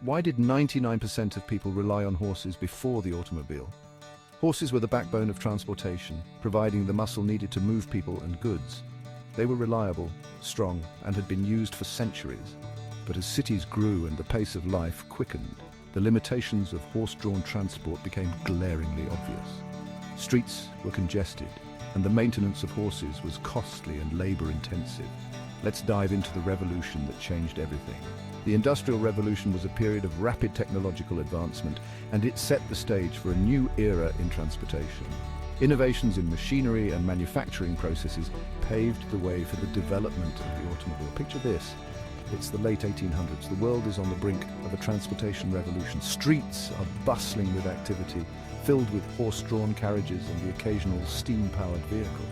Why did 99% of people rely on horses before the automobile? Horses were the backbone of transportation, providing the muscle needed to move people and goods. They were reliable, strong, and had been used for centuries. But as cities grew and the pace of life quickened, the limitations of horse-drawn transport became glaringly obvious. Streets were congested, and the maintenance of horses was costly and labor-intensive. Let's dive into the revolution that changed everything. The Industrial Revolution was a period of rapid technological advancement, and it set the stage for a new era in transportation. Innovations in machinery and manufacturing processes paved the way for the development of the automobile. Picture this. It's the late 1800s. The world is on the brink of a transportation revolution. Streets are bustling with activity, filled with horse-drawn carriages and the occasional steam-powered vehicle.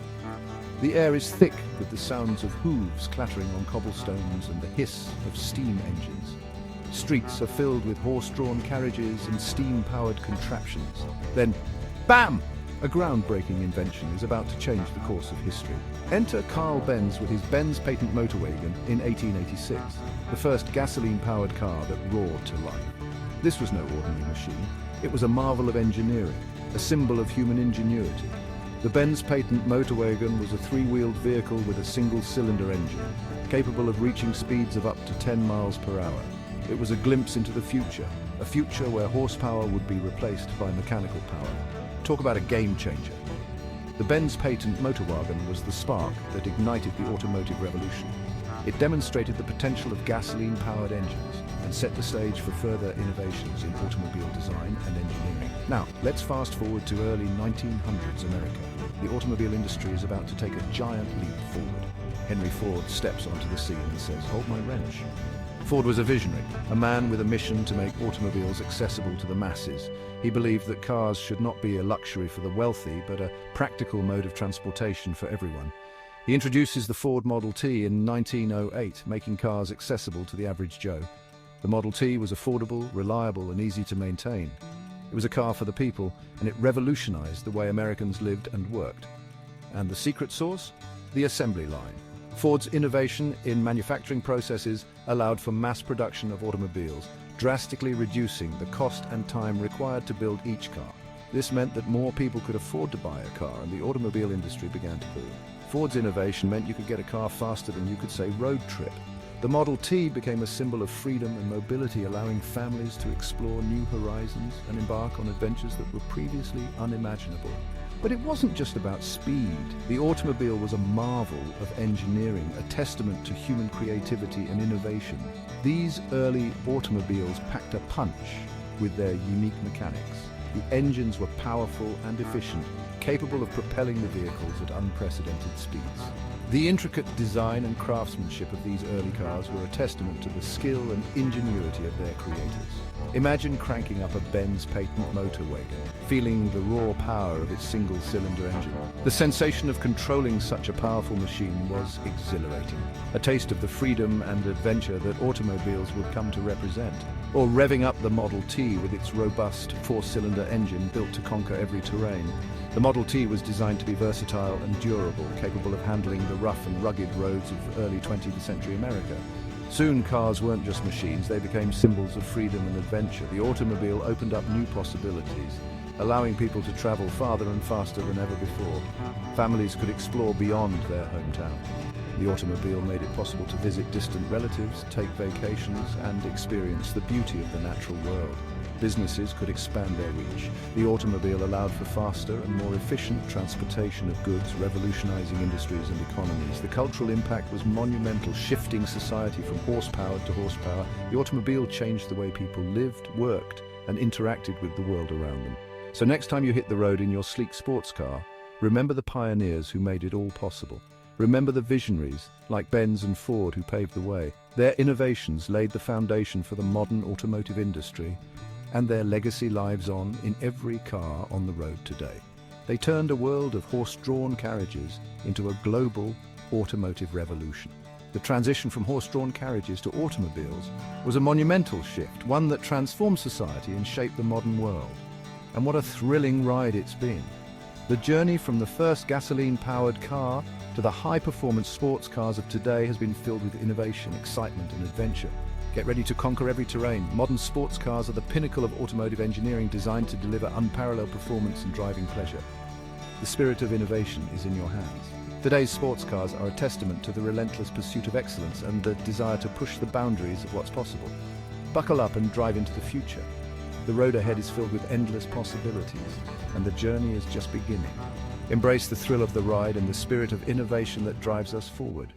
The air is thick with the sounds of hooves clattering on cobblestones and the hiss of steam engines. Streets are filled with horse-drawn carriages and steam-powered contraptions. Then, bam! A groundbreaking invention is about to change the course of history. Enter Karl Benz with his Benz patent motor wagon in 1886, the first gasoline-powered car that roared to life. This was no ordinary machine. It was a marvel of engineering, a symbol of human ingenuity. The Benz patent motor wagon was a three-wheeled vehicle with a single-cylinder engine, capable of reaching speeds of up to 10 miles per hour. It was a glimpse into the future, a future where horsepower would be replaced by mechanical power. Talk about a game changer. The Benz patent motor wagon was the spark that ignited the automotive revolution. It demonstrated the potential of gasoline-powered engines and set the stage for further innovations in automobile design and engineering. Now, let's fast forward to early 1900s America. The automobile industry is about to take a giant leap forward. Henry Ford steps onto the scene and says, "Hold my wrench." Ford was a visionary, a man with a mission to make automobiles accessible to the masses. He believed that cars should not be a luxury for the wealthy, but a practical mode of transportation for everyone. He introduces the Ford Model T in 1908, making cars accessible to the average Joe. The Model T was affordable, reliable, and easy to maintain. It was a car for the people, and it revolutionized the way Americans lived and worked. And the secret sauce? The assembly line. Ford's innovation in manufacturing processes allowed for mass production of automobiles, drastically reducing the cost and time required to build each car. This meant that more people could afford to buy a car, and the automobile industry began to boom. Ford's innovation meant you could get a car faster than you could say road trip. The Model T became a symbol of freedom and mobility, allowing families to explore new horizons and embark on adventures that were previously unimaginable. But it wasn't just about speed. The automobile was a marvel of engineering, a testament to human creativity and innovation. These early automobiles packed a punch with their unique mechanics. The engines were powerful and efficient, capable of propelling the vehicles at unprecedented speeds. The intricate design and craftsmanship of these early cars were a testament to the skill and ingenuity of their creators. Imagine cranking up a Benz patent motor wagon, feeling the raw power of its single-cylinder engine. The sensation of controlling such a powerful machine was exhilarating, a taste of the freedom and adventure that automobiles would come to represent. Or revving up the Model T with its robust four-cylinder engine built to conquer every terrain. The Model T was designed to be versatile and durable, capable of handling the rough and rugged roads of early 20th century America. Soon cars weren't just machines, they became symbols of freedom and adventure. The automobile opened up new possibilities, allowing people to travel farther and faster than ever before. Families could explore beyond their hometown. The automobile made it possible to visit distant relatives, take vacations, and experience the beauty of the natural world. Businesses could expand their reach. The automobile allowed for faster and more efficient transportation of goods, revolutionizing industries and economies. The cultural impact was monumental, shifting society from horsepower to horsepower. The automobile changed the way people lived, worked, and interacted with the world around them. So next time you hit the road in your sleek sports car, remember the pioneers who made it all possible. Remember the visionaries, like Benz and Ford, who paved the way. Their innovations laid the foundation for the modern automotive industry, and their legacy lives on in every car on the road today. They turned a world of horse-drawn carriages into a global automotive revolution. The transition from horse-drawn carriages to automobiles was a monumental shift, one that transformed society and shaped the modern world. And what a thrilling ride it's been. The journey from the first gasoline-powered car to the high-performance sports cars of today has been filled with innovation, excitement, and adventure. Get ready to conquer every terrain. Modern sports cars are the pinnacle of automotive engineering, designed to deliver unparalleled performance and driving pleasure. The spirit of innovation is in your hands. Today's sports cars are a testament to the relentless pursuit of excellence and the desire to push the boundaries of what's possible. Buckle up and drive into the future. The road ahead is filled with endless possibilities, and the journey is just beginning. Embrace the thrill of the ride and the spirit of innovation that drives us forward.